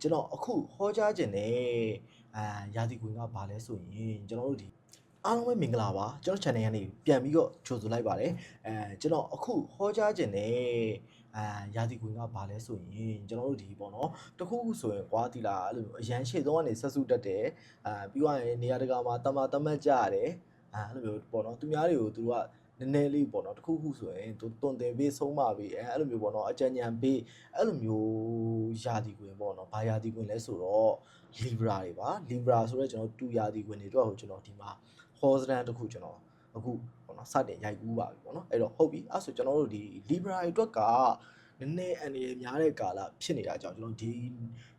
ကျွန်တော်အခုဟောကြားခြင်းနဲ့ရာသီကွင်းကဘာလဲဆိုရင်ကျွန်တော်တို့ဒီအားလုံးပဲမင်္ဂလာပါကျွန်တော် channel ကနေပြန်ပြီးတော့ကြိုဆိုလိုက်ပါတယ်ကျွန်တော်အခုဟောကြားခြင်းနဲ့ရာသီကွင်းကဘာလဲဆိုရင်ကျွန်တော်တို့ဒီပေါ့နော်တခုခုဆိုရင်ကွာတီလာအဲ့လိုအရန်ရှေ့ဆုံးကနေဆက်စုတက်တယ်ပြီးသွားရင်နေရာတကာမှာတမတ်ကြရတယ်အဲ့လိုမျိုးပေါ့နော်သူများတွေကိုသူတို့ကနည်းနည်းလေးပေါ့နော်တခုခုဆိုရင်သူတွန်တင်ပေးဆုံးမပေးအဲ့လိုမျိုးပေါ့နော်အကြံဉာဏ်ပေးအဲ့လိုမျိုးရာသီကွင်းပေါ့နော်ဘာရာသီကွင်းလဲဆိုတော့ Libra တွေပါ Libra ဆိုတော့ကျွန်တော်တူရာသီကွင်းတွေတော့ကျွန်တော်ဒီမှာဟောစတန်တခုကျွန်တော်အခုပေါ့နော်စတင်ရိုက်ကူးပါပြီပေါ့နော်အဲ့တော့ဟုတ်ပြီအဲ့ဆိုကျွန်တော်တို့ဒီ Libra တွေအတွက်ကနည်းနည်းအန်ရများတဲ့ကာလဖြစ်နေတာကြောင့်ကျွန်တော်ဒီ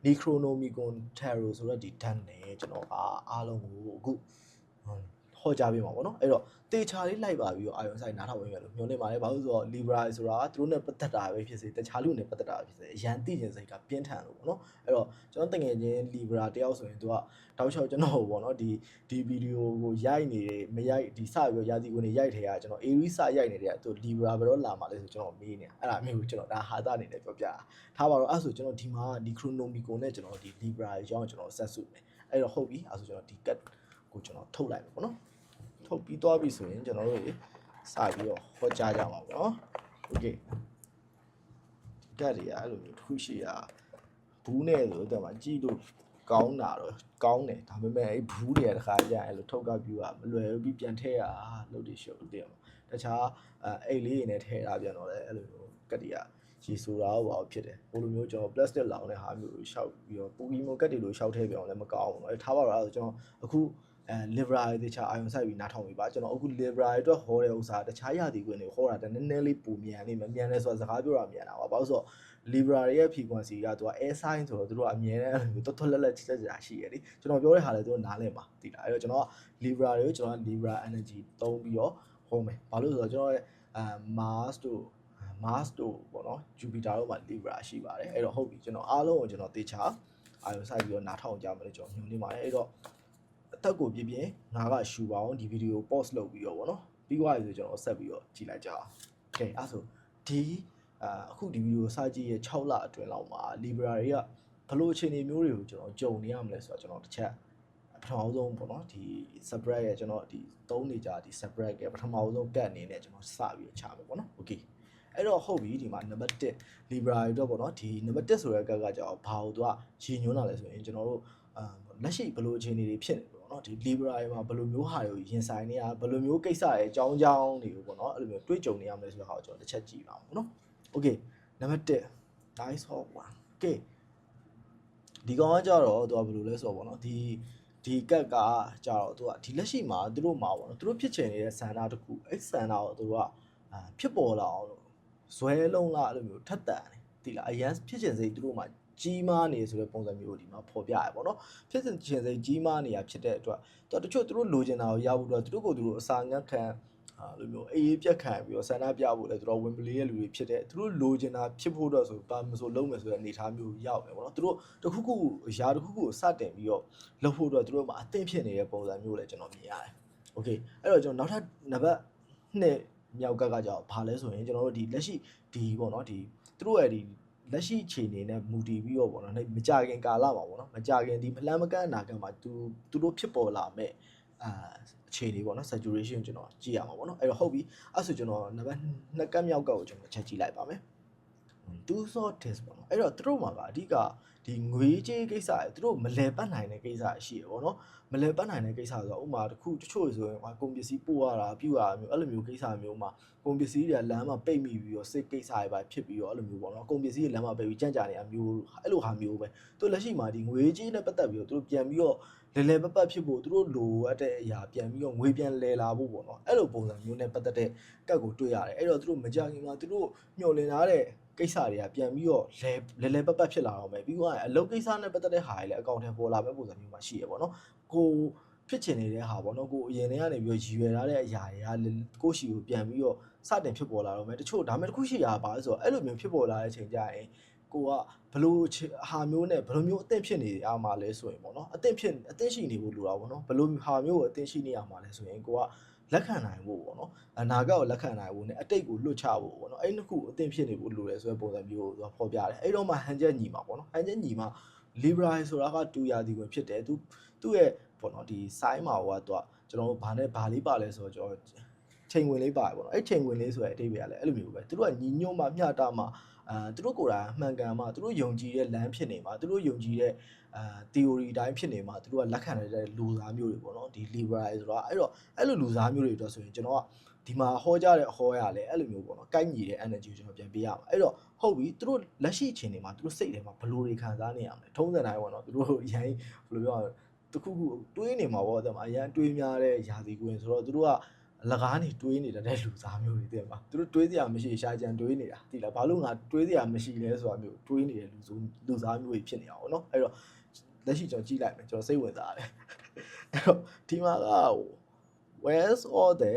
Necronomicon Tarot ဆိုတော့ဒီ done နဲ့ကျွန်တော်အားလုံးကိုအခုဟောကြားပေးမှာပေါ့နော်အဲ့တော့တေချာလေးလိုက်ပါပြီးတော့အာယုံဆိုင်နားထောင်ဝင်ရလို့မျှော်လင့်ပါတယ်ဘာလို့ဆိုတော့ Libra ဆိုတာသူတို့နဲ့ပတ်သက်တာပဲဖြစ်စေတခြားလူနဲ့ပတ်သက်တာပဲဖြစ်စေအရန်သိကျင်စိတ်ကပြင်းထန်လို့ပေါ့နော်အဲ့တော့ကျွန်တော်တကယ်ချင်း Libra တယောက်ဆိုရင်သူကတောက်လျှောက်ကျွန်တော်ပေါ့နော်ဒီဗီဒီယိုကိုရိုက်နေတယ်မရိုက်ဒီစပြီးတော့ရာသီဝင်တွေရိုက်ထဲကကျွန်တော် Aries စရိုက်နေတဲ့သူ Libra ဘယ်တော့လာမှာလဲဆိုကျွန်တော်မေးနေတာအဲ့ဒါမျိုးကျွန်တော်ဒါဟာသအနေနဲ့ပြောပြတာထားပါတော့အဲ့ဆိုကျွန်တော်ဒီမှာဒီ Chronomicon နဲ့ကျွန်တော်ဒီ Libra အကြောင်းကျွန်တော်ဆက်စုမယ်အဲ့တော့ဟုတ်ပြီအဲ့ဆိုကျွန်တော်ဒီ cut ကိုကျွန်တော်ထုတ်လိုက်မယ်ပေါ့နော်ထုတ်ပြီးသွားပြီဆိုရင်ကျွန်တော်တို့စပြီးတော့ဟောကြားကြမှာပေါ့နော်โอเคကတ်တွေကအဲ့လိုမျိုးတစ်ခုရှိတာဘူးနဲ့ဆိုတော့မှကြည့်လို့ကောင်းတာတော့ကောင်းတယ်ဒါပေမဲ့အဲ့ဘူးတွေကတခါကြာအဲ့လိုထုတ်ကပ်ပြူကမလွယ်ဘူးပြီးပြန်ထည့်ရလို့ဒီရှုပ်တယ်တခြားအိတ်လေးတွေနဲ့ထည့်တာပြန်တော့လေအဲ့လိုမျိုးကတ်တွေကရေဆိုတာဘာဖြစ်တယ်ဟိုလိုမျိုးကျွန်တော် plastic လောင်တဲ့ဟာမျိုးရှောက်ပြီးတော့ပူကီမိုကတ်တွေလိုရှောက်ထည့်ပြအောင်လည်းမကောင်းဘူးเนาะထားပါတော့အဲ့ဆိုကျွန်တော်အခုLibra တွေတခြားအာယုံဆိုင်ပြီးနားထောင်ပြီပါကျွန်တော်အခု Libra တွေအတွက်ဟောတဲ့ဥစ္စာတခြားရာသီကွင်းတွေဟောတာနည်းနည်းလေးပူမြန်နေမှမြန်လဲဆိုတာစကားပြောတာမြန်တာပါဘာလို့ဆိုတော့ Libra တွေရဲ့ frequency ကသူက air sign ဆိုတော့သူတို့ကအမြဲတမ်းအဲ့လိုမျိုးတွတ်လက်ချက်ကြာရှိရလေကျွန်တော်ပြောတဲ့ဟာလည်းသူတို့နားလည်မှာသိလားအဲ့တော့ကျွန်တော်က Libra တွေကိုကျွန်တော်က Libra energy သုံးပြီးတော့ဟောမယ်ဘာလို့ဆိုတော့ကျွန်တော်ရဲ့Mars တို့ပေါ့နော် Jupiter တို့မှာ Libra ရှိပါတယ်အဲ့တော့ဟုတ်ပြီကျွန်တော်အားလုံးကိုကျွန်တော်သေချာအာယုံဆိုင်ပြီးတော့နားထောင်ကြမယ်လို့ကျွန်တော်ညွှန်နေပါတယ်အဲ့တော့အသက်ကိုပြပြငါကရှူပါအောင်ဒီဗီဒီယို pause လုပ်ပြီးတော့ဗောနော်ပြီးသွားပြီဆိုကျွန်တော်ဆက်ပြီးတော့ကြည့်လိုက်ကြအောင်โอเคအဲ့ဆိုဒီအခုဒီဗီဒီယိုစကြည့်ရဲ့6လအတွင်းလောက်မှာ Libra တွေကဘလို့အခြေအနေမျိုးတွေကိုကျွန်တော်ကြုံနေရမလဲဆိုတော့ကျွန်တော်တစ်ချက်ပထမဆုံးပေါ့နော်ဒီ spread ရဲ့ကျွန်တော်ဒီ3နေကြဒီ spread ရဲ့ပထမဆုံးကတ်အနေနဲ့ကျွန်တော်စပြီးချမယ်ပေါ့နော်โอเคအဲ့တော့ဟုတ်ပြီဒီမှာ number 1 Libra တွေတော့ပေါ့နော်ဒီ number 1ဆိုတဲ့ကတ်ကကြောင်ဘာလို့သူကရည်ညွှန်းလာလဲဆိုရင်ကျွန်တော်တို့လက်ရှိဘလို့အခြေအနေတွေဖြစ်နေပေါ့နော်ဒီ Libra တွေမှာဘလို့မျိုးဟာတွေကိုရင်ဆိုင်နေရဘလို့မျိုးကိစ္စတွေအကြောင်းတွေကိုပေါ့နော်အဲ့လိုမျိုးတွေးကြုံနေရမလဲဆိုတဲ့ဟာကိုကျွန်တော်တစ်ချက်ကြည့်ပါအောင်ပေါ့နော် okay number 1 nice hot one okay ဒီကောင်ကကြတော့သူကဘယ်လိုလဲဆိုတော့ပေါ့နော်ဒီကက်ကကြတော့သူကဒီလက်ရှိမှာသူတို့မှာပေါ့နော်သူတို့ဖြစ်ချင်နေတဲ့ဆန္ဒတစ်ခုအဲ့ဆန္ဒကိုသူတို့ကဖြစ်ပေါ်လာအောင်လို့ဇွဲလုံးလားအဲ့လိုမျိုးထက်တန်တယ်ဒီလားအရန်ဖြစ်ချင်စိတ်သူတို့မှာကြီးမားနေဆိုတဲ့ပုံစံမျိုးကိုဒီမှာဖော်ပြရပေါ့နော်ဖြစ်ချင်စိတ်ကြီးမားနေတာဖြစ်တဲ့အတွက်တချို့သူတို့လိုချင်တာကိုရဖို့တော့သူတို့ကိုသူတို့အစာငတ်ခံလိုမျိုးအေးပြက်ခံပြီးတော့ဆန္ဒပြဖို့လဲသူတို့ဝင်ပလေးရဲ့လူတွေဖြစ်တဲ့သူတို့လိုချင်တာဖြစ်ဖို့တော့ဆိုပါမဆိုလုံးမယ်ဆိုတဲ့အနေအထားမျိုးရောက်နေပေါ့နော်သူတို့တခုခုအရာတခုခုကိုစတင်ပြီးတော့လုပ်ဖို့တော့သူတို့မှာအသင့်ဖြစ်နေတဲ့ပုံစံမျိုးလည်းကျွန်တော်မြင်ရတယ်โอเคအဲ့တော့ကျွန်တော်နောက်ထပ်နံပါတ်2မြောက်ကကြောင်ဘာလဲဆိုရင်ကျွန်တော်တို့ဒီလက်ရှိဒီပေါ့နော်ဒီသူတို့ရဲ့ဒီလက်ရှိအခြေအနေနဲ့မူတည်ပြီးတော့ပေါ့နော်မကြခင်ကာလမှာပေါ့နော်မကြခင်ဒီဖလန်မကန့်အနာကမှာသူတို့ဖြစ်ပေါ်လာမဲ့အခြေအနေပေါ့နော် saturation ကျွန်တော်ကြည့်ရမှာပေါ့နော်အဲ့တော့ဟုတ်ပြီအဲ့ဆိုကျွန်တော်နံပါတ်2ကတ်မြောက်ကောက်ကိုကျွန်တော်ချက်ကြည့်လိုက်ပါမယ်2 sort test ပေါ့နော်အဲ့တော့သူတို့မှာကအဓိကဒီငွေကြေးကိစ္စတွေသူတို့မလဲပတ်နိုင်တဲ့ကိစ္စရှိရပေါ့နော်မလဲပတ်နိုင်တဲ့ကိစ္စဆိုတော့ဥမာတချို့ဆိုရင်ကုန်ပစ္စည်းပို့ရတာပြုရတာမျိုးအဲ့လိုမျိုးကိစ္စမျိုးမှာကုန်ပစ္စည်းတွေလမ်းမှာပိတ်မိပြီးတော့စိတ်ကိစ္စတွေပါဖြစ်ပြီးတော့အဲ့လိုမျိုးပေါ့နော်ကုန်ပစ္စည်းတွေလမ်းမှာပိတ်ပြီးကြံ့ကြာနေတာမျိုးအဲ့လိုဟာမျိုးပဲသူလက်ရှိမှာဒီငွေကြေးနဲ့ပတ်သက်ပြီးတော့သူတို့ပြန်ပြီးတော့လဲပတ်ဖြစ်ဖို့သူတို့လိုအပ်တဲ့အရာပြန်ပြီးတော့ငွေပြန်လဲလာဖို့ပေါ့နော်အဲ့လိုပုံစံမျိုးနဲ့ပတ်သက်တဲ့ကတ်ကိုတွေ့ရတယ်အဲ့တော့သူတို့မကြခင်မှာသူတို့မျှော်လင့်ထားတဲ့ကိစ္စတွေကပြန်ပြီးတော့လဲပတ်ဖြစ်လာတော့မယ်ပြီးတော့အလုပ်ကိစ္စနဲ့ပတ်သက်တဲ့ဟာတွေလည်းအကောင့်ထဲပေါ်လာမဲ့ပုံစံမျိုးမှာရှိရပေါ့နော်ကိုဖြစ်ချင်နေတဲ့ဟာပေါ့နော်ကိုအရင်တည်းကနေပြီးတော့ရည်ရွယ်ထားတဲ့အရာတွေကကိုရှိကိုပြန်ပြီးတော့စတင်ဖြစ်ပေါ်လာတော့မယ်တချို့ဒါမဲ့တစ်ခုရှိရပါဆိုတော့အဲ့လိုမျိုးဖြစ်ပေါ်လာတဲ့အချိန်ကျရင်ကိုကဘလို့ဟာမျိုးနဲ့ဘလို့မျိုးအသင့်ဖြစ်နေရမှာလဲဆိုရင်ပေါ့နော်အသင့်ရှိနေဖို့လိုတာပေါ့နော်ဘလို့ဟာမျိုးကိုအသင့်ရှိနေရမှာလဲဆိုရင်ကိုကလက်ခံနိုင်ဖို့ပေါ့နော်အနာဂတ်ကိုလက်ခံနိုင်ဖို့နဲ့အတိတ်ကိုလွတ်ချဖို့ပေါ့နော်အဲ့နှစ်ခုအသင့်ဖြစ်နေဖို့လိုတယ်ဆိုတဲ့ပုံစံမျိုးကိုသူကဖော်ပြတယ်အဲ့တော့မှဟန်ချက်ညီမှာပေါ့နော်ဟန်ချက်ညီမှာ Libra ဆိုတာကတူရာဒီဝင်ဖြစ်တယ်သူ့ရဲ့ပေါ့နော်ဒီ size မှာဟိုကသူကကျွန်တော်တို့ဘာလေးပါလဲဆိုတော့ကျွန်တော်ချိန်ဝင်လေးပါတယ်ပေါ့နော်အဲ့ချိန်ဝင်လေးဆိုတဲ့အဓိပ္ပာယ်ကလည်းအဲ့လိုမျိုးပဲသူတို့ကညီညွတ်မှမျှတမှသူတို့ကိုယ်တိုင်မှန်ကန်မှသူတို့ယုံကြည်တဲ့လမ်းဖြစ်နေမှာသူတို့ယုံကြည်တဲ့theory တိုင်းဖြစ်နေမှာသူတို့ကလက်ခံရတဲ့လူသားမျိုးတွေပေါ့နော်ဒီ Libra ဆိုတာအဲ့တော့အဲ့လိုလူသားမျိုးတွေအတွက်ဆိုရင်ကျွန်တော်ကဒီမှာဟောကြတဲ့အဟောရလဲအဲ့လိုမျိုးပေါ့နော်ကိုက်ညီတဲ့ energy ကိုကျွန်တော်ပြန်ပေးရမှာအဲ့တော့ဟုတ်ပြီသူတို့လက်ရှိအချိန်တွေမှာသူတို့စိတ်ထဲမှာဘယ်လိုတွေခံစားနေရမလဲထုံးစံတိုင်းပေါ့နော်သူတို့အရင်ဘယ်လိုပြောတခုခုတွေးနေမှာပေါ့တဲ့မှာအရင်တွေးများတဲ့ယာစီကွင်းဆိုတော့သူတို့ကလကားနေတွေးနေတဲ့လူစားမျိုးတွေတဲ့မှာသူတို့တွေးစရာမရှိရှာကြံတွေးနေတာသိလားဘာလို့ငါတွေးစရာမရှိလဲဆိုတာမျိုးတွေးနေတဲ့လူစားမျိုးတွေဖြစ်နေတာပေါ့နော်အဲ့တော့လက်ရှိကျွန်တော်ကြည့်လိုက်မယ်ကျွန်တော်စိတ်ဝင်စားတယ်အဲ့တော့ဒီမှာက where's all the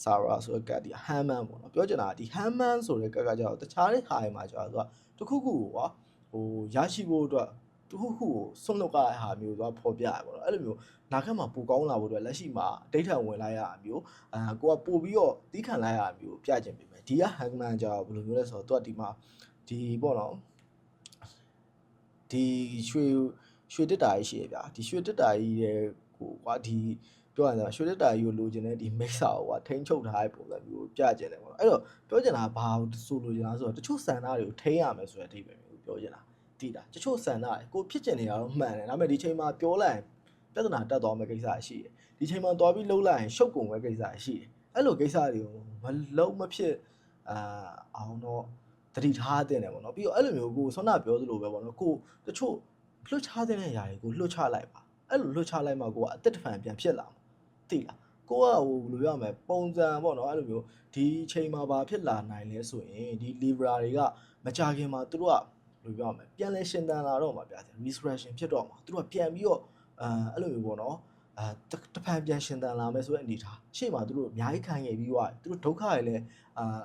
Sarah ဆိုတဲ့ကတ်ဒီ Hammond ပေါ့နော်ပြောချင်တာဒီ Hammond ဆိုတဲ့ကတ်ကကြောက်တခြားတဲ့ဟာတွေမှာကြောက်သူကတခုခုဟိုရရှိဖို့အတွက်တခုခုကိုစွန့်လွတ်ရတဲ့ဟာမျိုးသွားဖော်ပြရပေါ့နော်အဲ့လိုမျိုးနာခက်မှာပိုကောင်းလာဖို့အတွက်လက်ရှိမှာဒိဋ္ဌံဝင်လိုက်ရတာမျိုးကိုကပို့ပြီးတော့တီးခံလိုက်ရတာမျိုးပြချင်ပြီမယ်ဒီက Hammond ကြောက်ဘယ်လိုမျိုးလဲဆိုတော့သူကဒီမှာဒီပေါ့နော်ဒီရွှေတက်တာကြီးရှိရဗျာဒီရွှေတက်တာကြီးရဲ့ကိုကွာဒီပြောရရင်ရွှေတက်တာကြီးကိုလိုချင်တဲ့ဒီ mixer ကိုထိန်းချုပ်ထားတဲ့ပုံစံမျိုးပြချင်တယ်ပေါ့နော်အဲ့တော့ပြောချင်တာဘာဆိုလိုချင်တာဆိုတော့တချို့စံသားတွေကိုထိန်းရမယ်ဆိုတဲ့အဓိပ္ပာယ်မျိုးပြောချင်တာသိတာတချို့စံသားတွေကိုဖြစ်ချင်နေတာတော့မှန်တယ်ဒါပေမဲ့ဒီချိန်မှာပြောလိုက်ရင်ပြဿနာတက်သွားမယ့်ကိစ္စရှိတယ်ဒီချိန်မှာသွားပြီးလှုပ်လိုက်ရင်ရှုပ်ကုန်မယ့်ကိစ္စရှိတယ်အဲ့လိုကိစ္စတွေကိုမလုံးမဖြစ်အောင်တော့တတိထားတဲ့တယ်ပေါ့နော်ပြီးတော့အဲ့လိုမျိုးကိုဆွမ်းနာပြောသလိုပဲပေါ့နော်ကိုတချို့လွှတ်ချတဲ့နေရာတွေကိုလွှတ်ချလိုက်ပါအဲ့လိုလွှတ်ချလိုက်မှကိုကအသက်တဖန်ပြန်ဖြစ်လာမှာသိလားကိုကဟိုဘယ်လိုပြောရမလဲပုံစံပေါ့နော်အဲ့လိုမျိုးဒီချိန်မှာဘာဖြစ်လာနိုင်လဲဆိုရင်ဒီ Libra တွေကမကြခင်မှာသူတို့ကဘယ်လိုပြောရမလဲပြန်လဲရှင်သန်လာတော့မှာဗျာ resurrection ဖြစ်တော့မှာသူတို့ကပြန်ပြီးတော့အဲ့လိုမျိုးပေါ့နော်တဖန်ပြန်ရှင်သန်လာမယ်ဆိုတဲ့အနေထားရှေ့မှာသူတို့အများကြီးခံရပြီးသွားသူတို့ဒုက္ခတွေလည်း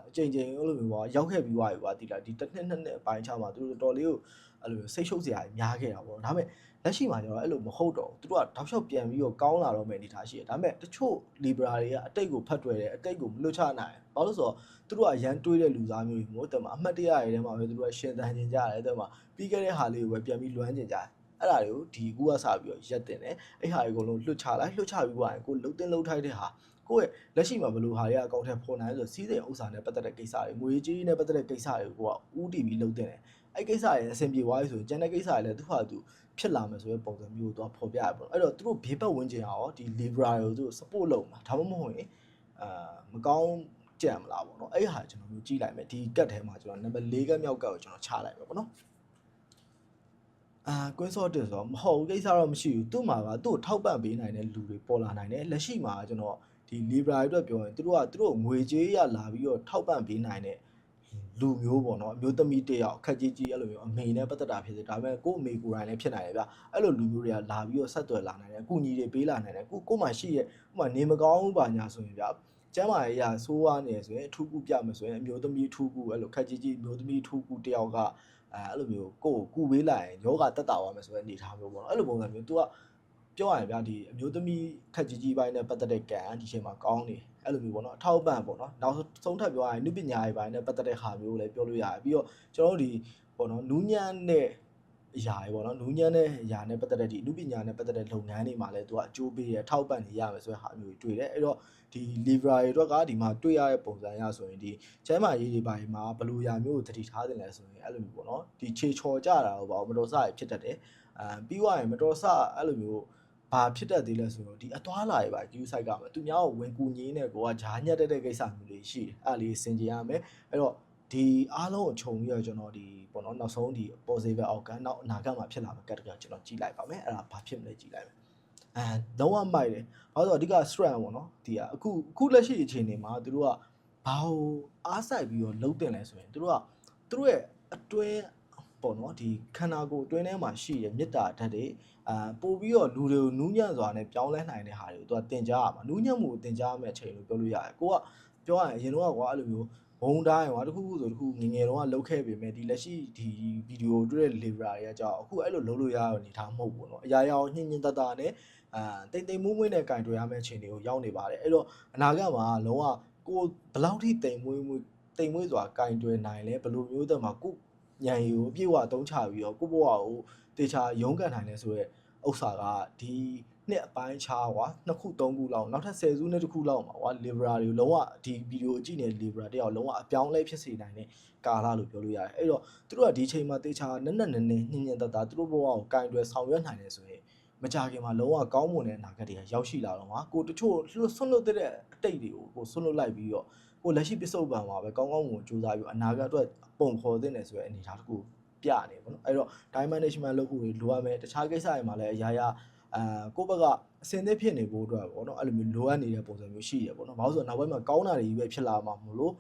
အချိန်ချင်းအဲ့လိုမျိုးပေါ့ရောက်ခဲ့ပြီးသွားပြီကွာဒီလားဒီတစ်နှစ်အပိုင်းခြားမှာသူတို့တော်လေးကိုအဲ့လိုစိတ်ရှုပ်စရာများခဲ့တာပေါ့ဒါပေမဲ့လက်ရှိမှာကျတော့အဲ့လိုမဟုတ်တော့သူတို့ကတောက်လျှောက်ပြန်ပြီးတော့ကောင်းလာတော့မယ့်အနေထားရှိတယ်ဒါပေမဲ့တချို့ Libra တွေကအတိတ်ကိုဖတ်တွယ်တယ်အတိတ်ကိုမလွတ်ချနိုင်ဘာလို့ဆိုတော့သူတို့ကရန်တွေးတဲ့လူသားမျိုးတွေမို့တယ်မှာအမှတ်တရတွေထဲမှာပဲသူတို့ကရှင်သန်နေကြတယ်တဲ့မှာပြီးခဲ့တဲ့ဟာလေးကိုပဲပြန်ပြီးလွမ်းကျင်ကြတယ်အဲ့ဒါတွေကိုဒီကူကစပြီးတော့ရက်တင်တယ်အဲ့ဟာတွေကိုလုံးလွတ်ချလိုက်လွတ်ချပြီးသွားရင်ကိုလှုပ်တင်လှုပ်ထိုက်တဲ့ဟာကိုယ့်ရဲ့လက်ရှိမှာဘယ်လိုဟာတွေကအကောင့်ထဲပေါ်နိုင်ဆိုစီးစိမ်ဥစ္စာနဲ့ပတ်သက်တဲ့ကိစ္စတွေငွေကြေးနဲ့ပတ်သက်တဲ့ကိစ္စတွေကိုကဥတီပြီးလှုပ်တင်တယ်အဲ့ကိစ္စတွေအဆင်ပြေသွားပြီဆိုရင်ကျန်တဲ့ကိစ္စတွေလည်းသူ့ဟာသူဖြစ်လာမယ်ဆိုတဲ့ပုံစံမျိုးကိုသူကဖော်ပြရပေါ့အဲ့တော့သူတို့ဘေးပတ်ဝန်းကျင်ရောဒီ Libra တွေကိုသူတို့ support လုပ်မှာဒါမှမဟုတ်ရင်မကောင်းကြံမလားပေါ့နော်အဲ့ဟာကျွန်တော်မျိုးကြည့်လိုက်မယ်ဒီကတ်ထဲမှာကျွန်တော်နံပါတ်၄ကတ်မြောက်ကတ်ကိုကျွန်တော်ချလိုက်ပဲပေါ့နော်ကွင်းစော့တက်ဆိုတော့မဟုတ်ကိစ္စတော့မရှိဘူးသူ့မှာကသူ့ကိုထောက်ပံ့ပေးနိုင်တဲ့လူတွေပေါ်လာနိုင်တယ်လက်ရှိမှာကျွန်တော်ဒီ Libra တွေအတွက်ပြောရင်သူတို့ငွေကြေးရလာပြီးတော့ထောက်ပံ့ပေးနိုင်တဲ့လူမျိုးပေါ့နော်အမျိုးသမီးတယောက်ခက်ကြီးကြီးအဲ့လိုမျိုးအမေနဲ့ပတ်သက်တာဖြစ်စေဒါပေမဲ့ကို့အမေကိုယ်တိုင်လည်းဖြစ်နိုင်တယ်ဗျအဲ့လိုလူမျိုးတွေကလာပြီးတော့ဆက်သွယ်လာနိုင်တယ်အကူအညီတွေပေးလာနိုင်တယ်ကို့မှာရှိရဲ့ဥပမာနေမကောင်းဘူးပါညာဆိုရင်ဗျကျမ်းမာရေးရဆိုးဝါးနေဆိုရင်အထူးကူပြမယ်ဆိုရင်အမျိုးသမီးအထူးကူအဲ့လိုခက်ကြီးကြီးအမျိုးသမီးအထူးကူတယောက်ကအဲ့လိုမျိုးကိုယ်ကူပေးလိုက်ရင်ယောဂတက်တာသွားမယ်ဆိုတဲ့အနေထားမျိုးပေါ့နော်အဲ့လိုပုံစံမျိုး तू ကပြောရရင်ဗျာဒီအမျိုးသမီးခက်ကြီးကြီးပိုင်းနဲ့ပတ်သက်တဲ့ကံဒီချိန်မှာကောင်းနေအဲ့လိုမျိုးပေါ့နော်အထောက်ပံ့ပေါ့နော်နောက်ဆုံးထပ်ပြောရရင်နုပညာရေးပိုင်းနဲ့ပတ်သက်တဲ့ဟာမျိုးလည်းပြောလို့ရတယ်ပြီးတော့ကျွန်တော်တို့ဒီပေါ့နော်နူးညံ့တဲ့အရာတွေပေါ့နော်နူးညံ့တဲ့အရာနဲ့ပတ်သက်တဲ့ဒီနုပညာနဲ့ပတ်သက်တဲ့လုပ်ငန်းတွေမှာလည်း तू ကအကျိုးပေးရအထောက်ပံ့နေရမယ်ဆိုတဲ့ဟာမျိုးတွေတွေ့တယ်အဲ့တော့ဒီ Libra တွေအတွက်ကဒီမှာတွေ့ရတဲ့ပုံစံအရဆိုရင်ဒီကျမ်းမာရေးတွေပိုင်းမှာဘယ်လိုရာမျိုးကိုတတိထားတင်လဲဆိုရင်အဲ့လိုမျိုးပေါ့နော်ဒီခြေချော်ကြတာတော့ဘာမတော်ဆရဖြစ်တတ်တယ်ပြီးသွားရင်မတော်ဆအဲ့လိုမျိုးဘာဖြစ်တတ်သေးလဲဆိုတော့ဒီအသွားလာတွေပါ queue site ကမှာသူများကိုဝင်ကူညီနေကိုကဂျားညက်တဲ့ကိစ္စမျိုးတွေရှိတယ်အဲ့လေးစင်ကြင်ရမယ်အဲ့တော့ဒီအားလုံးကိုခြုံပြီးတော့ကျွန်တော်ဒီပေါ့နော်နောက်ဆုံးဒီ positive outcome နောက်အနာဂတ်မှာဖြစ်လာမယ့်ကတ်တကကျွန်တော်ကြည့်လိုက်ပါမယ်အဲ့ဒါဘာဖြစ်မလဲကြည့်လိုက်မယ်လုံးဝမိုက်တယ်ဘာလို့ဆိုတော့အဓိက strength ပေါ့နော်ဒီကအခုလက်ရှိအခြေအနေမှာသူတို့ကဘာကိုအားစိုက်ပြီးတော့လုံးတင်လဲဆိုရင်သူတို့ရဲ့အတွင်းပေါ့နော်ဒီခန္ဓာကိုယ်အတွင်းထဲမှာရှိတဲ့မေတ္တာဓာတ်တွေပို့ပြီးတော့လူတွေကိုနူးညံ့စွာနဲ့ပြောင်းလဲနိုင်တဲ့ဟာတွေကိုသူကတင်ကြားရမှာနူးညံ့မှုကိုတင်ကြားရမယ့်အချိန်လို့ပြောလို့ရတယ်ကိုကပြောရရင်အရင်တော့ကွာအဲ့လိုမျိုးဘုံတိုင်းကွာတခုခုဆိုတခုငငယ်တော့လောက်ခဲ့ပေမဲ့ဒီလက်ရှိဒီဗီဒီယိုတွေ့တဲ့ Libra တွေကကြောက်အခုအဲ့လိုလုံးလို့ရတဲ့အနေထားမဟုတ်ဘူးเนาะအရာရာညင်ညင်တတနဲ့တိမ်မွေးမွေးနဲ့ကင်တွေ့ရမယ့်အချိန်တွေကိုရောက်နေပါတယ်အဲ့တော့အနာဂတ်မှာလုံးဝကိုဘယ်လောက်ထိတိမ်မွေးစွာကင်တွေ့နိုင်လဲဘယ်လိုမျိုးတည်းမှာကိုညံရီကိုအပြည့်အဝတုံးချပြီးတော့ကိုဘဝကိုတ တေချာရုံးကန်နိုင်လဲဆိုရဲဥစ္စာကဒီနှစ်အပိုင်းခြားကွာ2ခု3ခုလောက်နောက်ထပ်10စုနှစ်တစ်ခုလောက်မှာကွာ Libra တွေလုံးဝဒီဗီဒီယိုအကြည့်နေ Libra တယောက်လုံးဝအပြောင်းလဲဖြစ်စေနိုင်တဲ့ကာလလို့ပြောလို့ရတယ်အဲ့တော့သူတို့ကဒီချိန်မှာတေချာနက်နက်နဲနဲညင်ညင်တတသူတို့ဘဝကိုကင်တွယ်ဆောင်ရွက်နိုင်တယ်ဆိုရင်မကြခင်မှာလုံးဝကောင်းမွန်တဲ့အနာဂတ်တွေကရောက်ရှိလာတော့မှာကိုတချို့ဆွန့်လွတ်တဲ့အတိတ်တွေကိုကိုဆွန့်လွတ်လိုက်ပြီးတော့ကိုလက်ရှိပစ္စုပန်မှာပဲကောင်းကောင်းမွန်စူးစမ်းပြီးအနာဂတ်အတွက်ပုံဖော်သင့်တယ်ဆိုတဲ့အနေအထားတစ်ခုပြနေပေါ့နော်အဲ့တော့ time management လုပ်ဖို့လိုရမယ်တခြားကိစ္စတွေမှာလည်းအရာရာကိုယ့်ဘက်ကအစင်းသစ်ဖြစ်နေဖို့အတွက်ပေါ့နော်အဲ့လိုမျိုးလိုအပ်နေတဲ့ပုံစံမျိုးရှိရပေါ့နော်ဘာလို့ဆိုတော့နောက်ပိုင်းမှာကောင်းတာတွေကြီးပဲဖြစ်လာမှာမလို့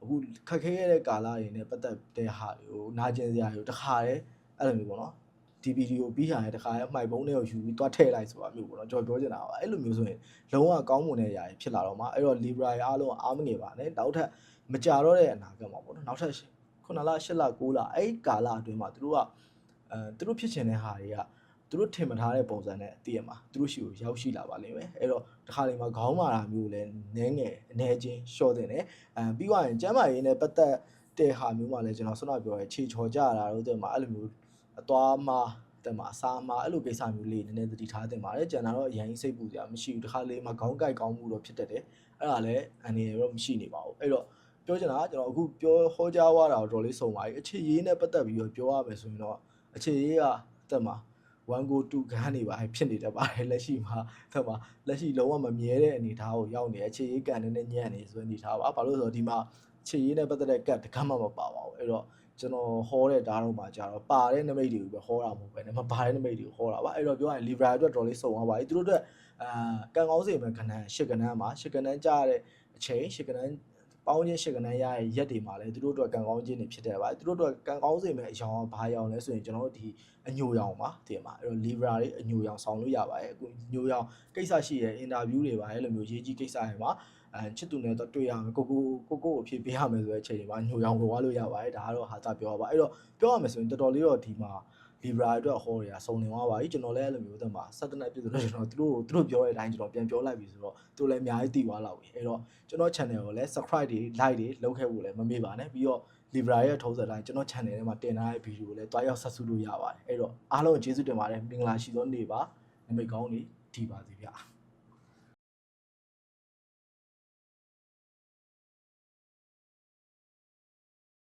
အခုခက်ခဲရတဲ့ကာလတွေနဲ့ပတ်သက်တဲ့ဟာတွေကိုနာကျင်စရာတွေတခါတည်းအဲ့လိုမျိုးပေါ့နော်ဒီဗီဒီယိုပြီးတာနဲ့တခါအမှိုက်ပုံးတွေကိုယူပြီးတွားထည့်လိုက်ဆိုတာမျိုးပေါ့နော်ကျွန်တော်ပြောချင်တာပါအဲ့လိုမျိုးဆိုရင်လုံးဝကောင်းမွန်တဲ့အရာတွေဖြစ်လာတော့မှာအဲ့တော့ Libra အားလုံးအားမငယ်ပါနဲ့နောက်ထပ်မကြတော့တဲ့အနာဂတ်မှာပေါ့နော်နောက်ထပ်9လ10လ9လအဲ့ကာလအတွင်းမှာသူတို့ကသူတို့ဖြစ်ချင်တဲ့ဟာတွေကသူတို့ထင်မှတ်ထားတဲ့ပုံစံနဲ့တည်ရမှာသူတို့ရှိကိုရောက်ရှိလာပါလိမ့်မယ်အဲ့တော့တစ်ခါလေမှာခေါင်းမာတာမျိုးလည်းနည်းငယ်အနေချင်းရှော့တဲ့နဲ့ပြီးသွားရင်ကျမ်းမာရေးနဲ့ပတ်သက်တဲ့ဟာမျိုးမှလည်းကျွန်တော်ဆွမ်းပြောရဲခြေချော်ကြတာတို့တဲ့မှာအဲ့လိုမျိုးအသွားမှာတဲ့မှာအစားမှာအဲ့လိုကိစ္စမျိုးလေးနည်းနည်းသတိထားတင်ပါတယ်ကျန်တာတော့အရင်စိတ်ပူစရာမရှိဘူးတစ်ခါလေမှာခေါင်းကိုက်ကောင်းမှုတော့ဖြစ်တတ်တယ်အဲ့ဒါလည်းအနေနဲ့တော့မရှိနေပါဘူးအဲ့တော့ပြောချင်တာကကျွန်တော်အခုပြောဟောကြားသွားတာတော့တော်လေးစုံပါပြီအခြေရေးနဲ့ပတ်သက်ပြီးတော့ပြောရမယ်ဆိုရင်တော့အခြေရေးကတက်မှာ1 go 2ခန်းနေပါဖြစ်နေတတ်ပါတယ်လက်ရှိမှာတက်မှာလက်ရှိလုံးဝမမြဲတဲ့အနေအထားကိုရောက်နေအခြေရေးကန်နေညံ့နေဆိုတဲ့အနေအထားပါဘာလို့ဆိုတော့ဒီမှာအခြေရေးနဲ့ပတ်သက်တဲ့ကတ်တကမှမပါပါဘူးအဲ့တော့ကျွန်တော်ဟောတဲ့ဓာတ်တော့မှာကြတော့ပါတဲ့နမိတ်တွေကိုပဲဟောတာမဟုတ်ပဲねမပါတဲ့နမိတ်တွေကိုဟောတာပါအဲ့တော့ပြောရရင် Libra အတွက်တော်လေးစုံသွားပါပြီသူတို့အတွက်ကံကောင်းစေမဲ့ခဏရှစ်ကဏ္ဍမှာရှစ်ကဏ္ဍကြားတဲ့အချိန်ရှစ်ကဏ္ဍပေါင်းချင်းရှစ်ကဏ္ဍရရဲ့ရက်တွေမှာလည်းသူတို့အတွက်ကံကောင်းခြင်းတွေဖြစ်တယ်ပါသူတို့အတွက်ကံကောင်းစေမဲ့အရောင်ဘာရောင်လဲဆိုရင်ကျွန်တော်တို့ဒီအညိုရောင်ပါတင်ပါအဲ့တော့ Libra တွေအညိုရောင်ဆောင်လို့ရပါတယ်အခုညိုရောင်ကိစ္စရှိရဲ့ interview တွေပါအဲ့လိုမျိုးရေးကြီးကိစ္စတွေမှာချစ်သူနဲ့တော့တွေ့ရမယ်ကိုအဖြစ်ပေးရမယ်ဆိုတဲ့အချိန်တွေမှာညိုရောင်လိုသွားလို့ရပါတယ်ဒါကတော့ဟာတာပြောပါအဲ့တော့ပြောရမယ်ဆိုရင်တော်တော်လေးတော့ဒီမှာ Libra အတွက်ဟောတွေကစုံလင်သွားပါပြီကျွန်တော်လည်းအဲ့လိုမျိုးသက်မှာ17နှစ်ပြည့်ဆိုတော့ကျွန်တော်သူတို့ပြောတဲ့အတိုင်းကျွန်တော်ပြန်ပြောလိုက်ပြီဆိုတော့သူတို့လည်းအများကြီးသိသွားလောက်ပြီအဲ့တော့ကျွန်တော် channel ကိုလည်း subscribe တွေ like တွေလုပ်ခဲ့ဖို့လည်းမမေ့ပါနဲ့ပြီးတော့ Libra ရဲ့ထုံးစံတိုင်းကျွန်တော် channel ထဲမှာတင်ထားတဲ့ဗီဒီယိုကိုလည်းတွားရောက်ဆက်စုလို့ရပါတယ်အဲ့တော့အားလုံးကျေးဇူးတင်ပါတယ်မင်္ဂလာရှိသောနေ့ပါနမိတ်ကောင်းနေဒီပါစေဗျာ